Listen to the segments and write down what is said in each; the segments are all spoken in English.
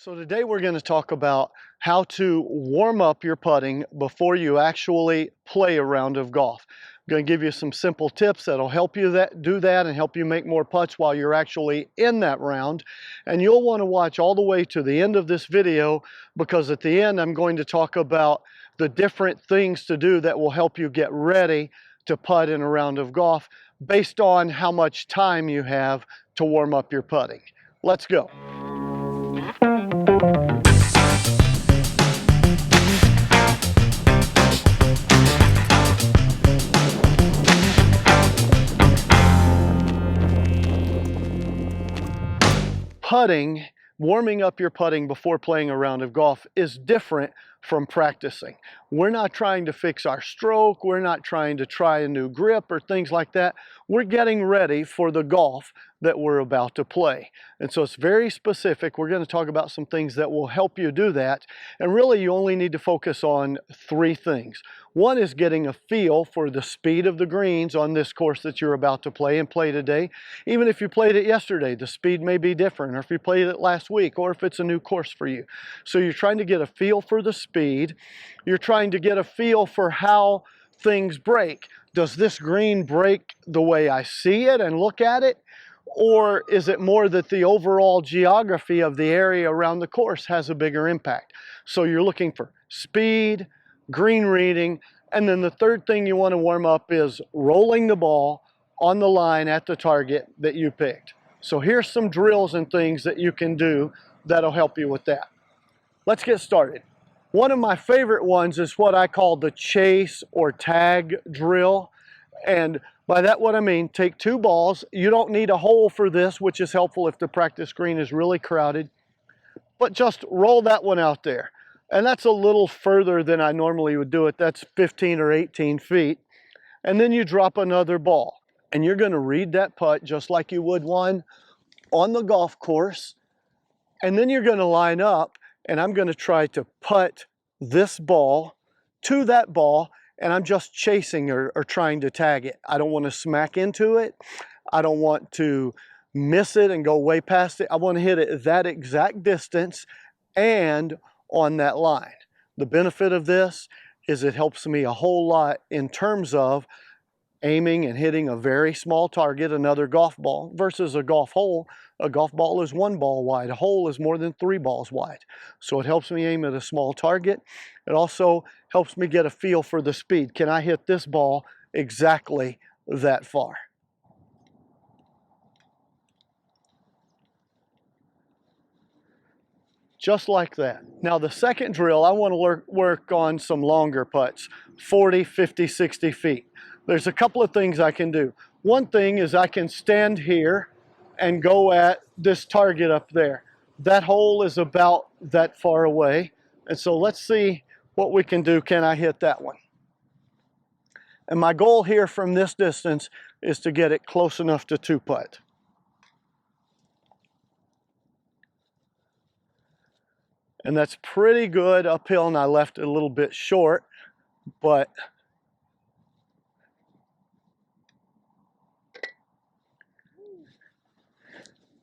So today we're going to talk about how to warm up your putting before you actually play a round of golf. I'm going to give you some simple tips that'll help you do that and help you make more putts while you're actually in that round. And you'll want to watch all the way to the end of this video, because at the end I'm going to talk about the different things to do that will help you get ready to putt in a round of golf based on how much time you have to warm up your putting. Let's go. Putting, warming up your putting before playing a round of golf is different from practicing. We're not trying to fix our stroke, we're not trying to try a new grip or things like that. We're getting ready for the golf that we're about to play. And so it's very specific. We're going to talk about some things that will help you do that. And really you only need to focus on three things. One is getting a feel for the speed of the greens on this course that you're about to play and play today. Even if you played it yesterday, the speed may be different, or if you played it last week, or if it's a new course for you. So you're trying to get a feel for the speed. You're trying to get a feel for how things break. Does this green break the way I see it and look at it? Or is it more that the overall geography of the area around the course has a bigger impact? So you're looking for speed, green reading, and then the third thing you want to warm up is rolling the ball on the line at the target that you picked. So here's some drills and things that you can do that'll help you with that. Let's get started. One of my favorite ones is what I call the chase or tag drill. And by that what I mean, take two balls. You don't need a hole for this, which is helpful if the practice green is really crowded. But just roll that one out there. And that's a little further than I normally would do it. That's 15 or 18 feet. And then you drop another ball. And you're going to read that putt just like you would one on the golf course. And then you're going to line up, and I'm going to try to putt this ball to that ball, and I'm just chasing or trying to tag it. I don't want to smack into it. I don't want to miss it and go way past it. I want to hit it that exact distance and on that line. The benefit of this is it helps me a whole lot in terms of aiming and hitting a very small target, another golf ball, versus a golf hole. A golf ball is one ball wide. A hole is more than three balls wide. So it helps me aim at a small target. It also helps me get a feel for the speed. Can I hit this ball exactly that far? Just like that. Now the second drill, I want to work on some longer putts, 40, 50, 60 feet. There's a couple of things I can do. One thing is I can stand here and go at this target up there. That hole is about that far away. And so let's see what we can do. Can I hit that one? And my goal here from this distance is to get it close enough to two putt. And that's pretty good uphill, and I left it a little bit short, but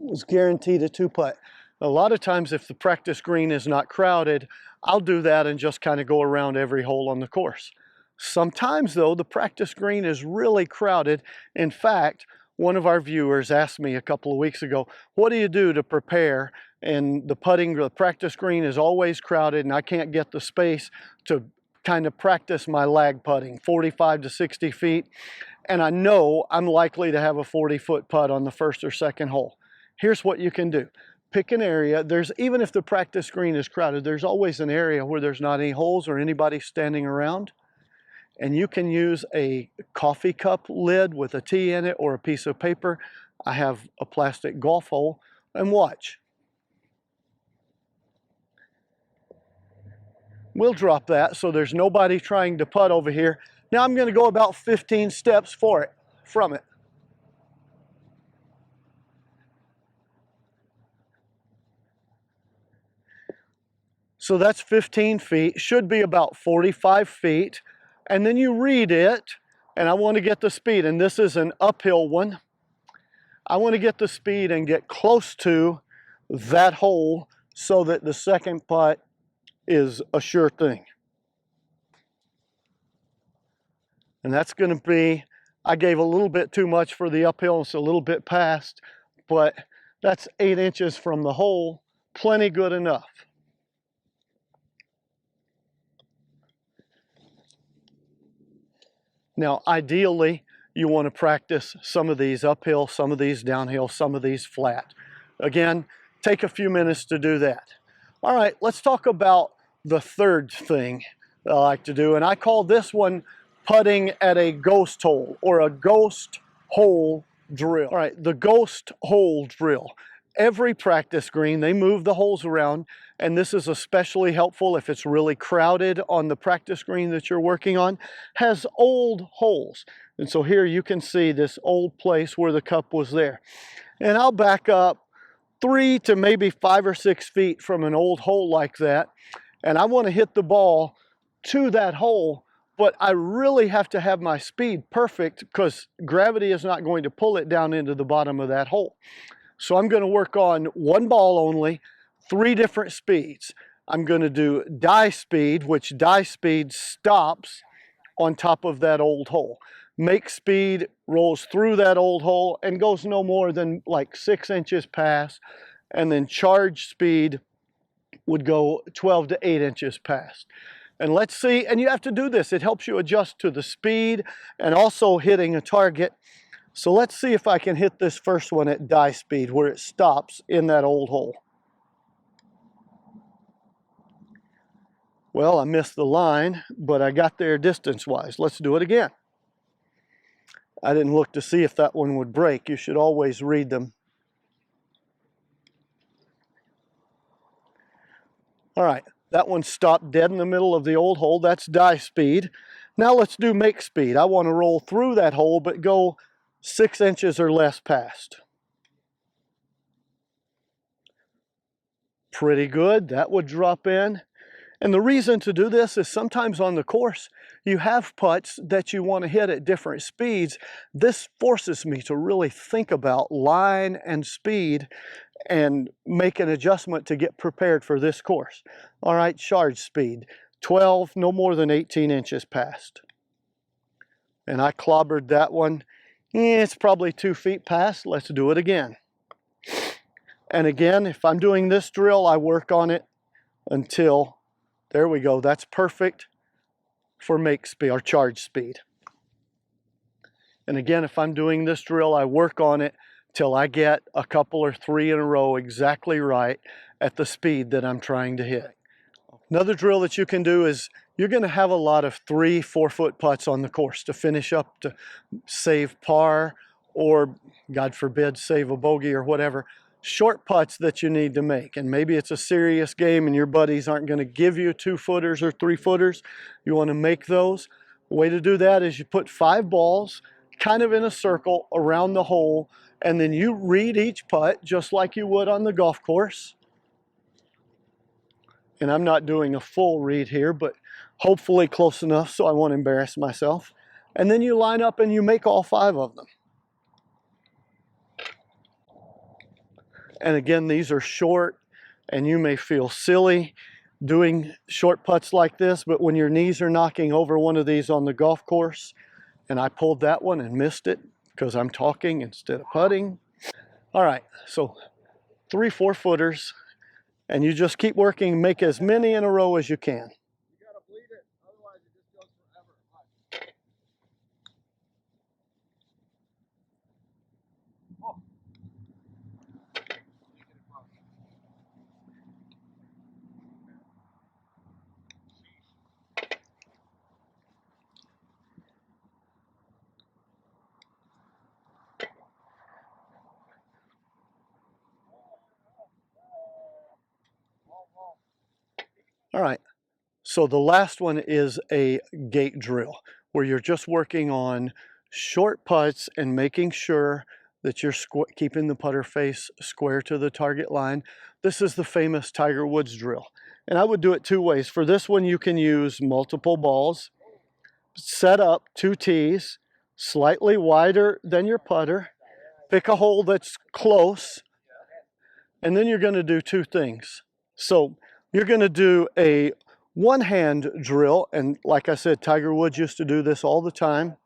it was guaranteed a two putt. A lot of times if the practice green is not crowded, I'll do that and just kind of go around every hole on the course. Sometimes though, the practice green is really crowded. In fact, one of our viewers asked me a couple of weeks ago, what do you do to prepare? And the practice green is always crowded and I can't get the space to kind of practice my lag putting, 45 to 60 feet. And I know I'm likely to have a 40-foot putt on the first or second hole. Here's what you can do. Pick an area. Even if the practice green is crowded, there's always an area where there's not any holes or anybody standing around. And you can use a coffee cup lid with a tee in it or a piece of paper. I have a plastic golf hole, and watch. We'll drop that so there's nobody trying to putt over here. Now I'm going to go about 15 steps from it. So that's 15 feet, should be about 45 feet. And then you read it, and I want to get the speed, and this is an uphill one. I want to get the speed and get close to that hole so that the second putt is a sure thing. And that's going to be, I gave a little bit too much for the uphill, it's a little bit past, but that's 8 inches from the hole, plenty good enough. Now, ideally, you want to practice some of these uphill, some of these downhill, some of these flat. Again, take a few minutes to do that. All right, let's talk about the third thing that I like to do, and I call this one putting at a ghost hole, or a ghost hole drill. All right, the ghost hole drill. Every practice green, they move the holes around, and this is especially helpful if it's really crowded on the practice green that you're working on, has old holes. And so here you can see this old place where the cup was there. And I'll back up 3 to maybe 5 or 6 feet from an old hole like that, and I want to hit the ball to that hole, but I really have to have my speed perfect because gravity is not going to pull it down into the bottom of that hole. So I'm going to work on one ball only, 3 different speeds. I'm going to do die speed, which die speed stops on top of that old hole. Make speed rolls through that old hole and goes no more than like 6 inches past, and then charge speed would go 12 to 8 inches past. And let's see, and you have to do this, it helps you adjust to the speed and also hitting a target. So let's see if I can hit this first one at die speed where it stops in that old hole. Well, I missed the line, but I got there distance-wise. Let's do it again. I didn't look to see if that one would break. You should always read them. All right, that one stopped dead in the middle of the old hole. That's die speed. Now let's do make speed. I want to roll through that hole, but go 6 inches or less past. Pretty good. That would drop in. And the reason to do this is sometimes on the course, you have putts that you want to hit at different speeds. This forces me to really think about line and speed and make an adjustment to get prepared for this course. All right, charge speed, 12, no more than 18 inches past. And I clobbered that one. It's probably 2 feet past. Let's do it again. And again, if I'm doing this drill, I work on it until, there we go, that's perfect for make speed or charge speed. And again, if I'm doing this drill, I work on it till I get a couple or 3 in a row exactly right at the speed that I'm trying to hit. Another drill that you can do is you're going to have a lot of 3-4 foot putts on the course to finish up to save par or, God forbid, save a bogey or whatever. Short putts that you need to make, and maybe it's a serious game and your buddies aren't going to give you 2-footers or 3-footers. You want to make those. The way to do that is you put 5 balls kind of in a circle around the hole, and then you read each putt just like you would on the golf course. And I'm not doing a full read here, but hopefully close enough so I won't embarrass myself. And then you line up and you make all 5 of them. And again, these are short, and you may feel silly doing short putts like this, but when your knees are knocking over one of these on the golf course, and I pulled that one and missed it because I'm talking instead of putting. All right, so 3-4 footers, and you just keep working, make as many in a row as you can. You gotta bleed it, otherwise it just goes forever. Oh. All right, so the last one is a gate drill where you're just working on short putts and making sure that you're keeping the putter face square to the target line. This is the famous Tiger Woods drill. And I would do it 2 ways. For this one, you can use multiple balls, set up 2 tees, slightly wider than your putter, pick a hole that's close, and then you're going to do 2 things. So you're going to do a one-hand drill, and like I said, Tiger Woods used to do this all the time.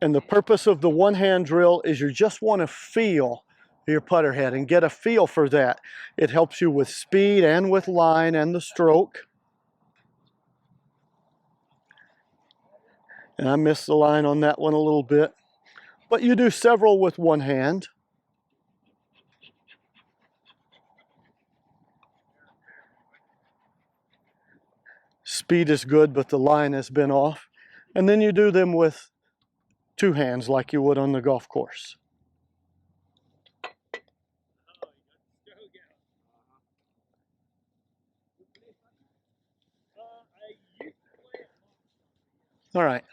And the purpose of the one-hand drill is you just want to feel your putter head and get a feel for that. It helps you with speed and with line and the stroke. And I missed the line on that one a little bit. But you do several with one hand. Speed is good, but the line has been off. And then you do them with two hands like you would on the golf course. All right,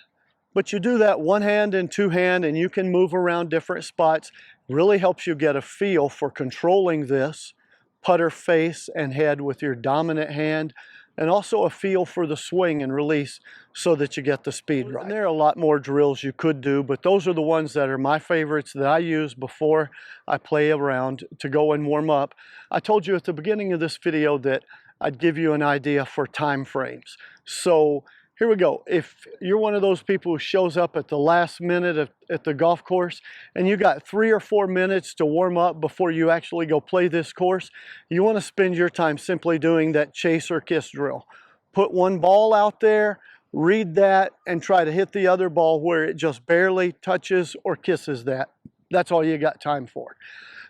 but you do that one hand and two hand, and you can move around different spots. Really helps you get a feel for controlling this putter face and head with your dominant hand, and also a feel for the swing and release so that you get the speed right. And there are a lot more drills you could do, but those are the ones that are my favorites that I use before I play around to go and warm up. I told you at the beginning of this video that I'd give you an idea for time frames. So here we go. If you're one of those people who shows up at the last minute at the golf course and you got 3 or 4 minutes to warm up before you actually go play this course, you want to spend your time simply doing that chase or kiss drill. Put one ball out there, read that, and try to hit the other ball where it just barely touches or kisses that. That's all you got time for.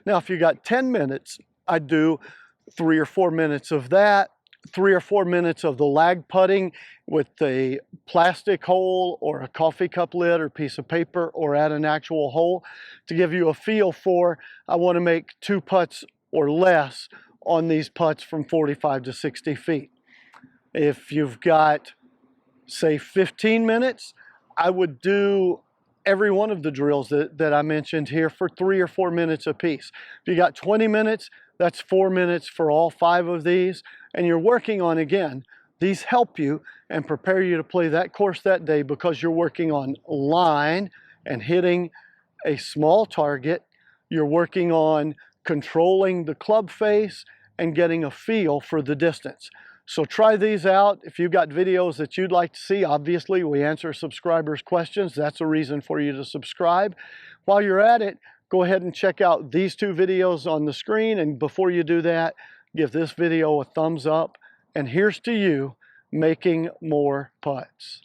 Now, if you got 10 minutes, I'd do 3 or 4 minutes of that, 3 or 4 minutes of the lag putting with a plastic hole or a coffee cup lid or piece of paper or at an actual hole to give you a feel for, I want to make 2 putts or less on these putts from 45 to 60 feet. If you've got, say, 15 minutes, I would do every one of the drills that I mentioned here for 3 or 4 minutes apiece. If you got 20 minutes, that's 4 minutes for all 5 of these. And you're working on, again, these help you and prepare you to play that course that day because you're working on line and hitting a small target. You're working on controlling the club face and getting a feel for the distance. So try these out. If you've got videos that you'd like to see, obviously we answer subscribers' questions. That's a reason for you to subscribe. While you're at it, go ahead and check out these 2 videos on the screen. And before you do that, give this video a thumbs up. And here's to you making more putts.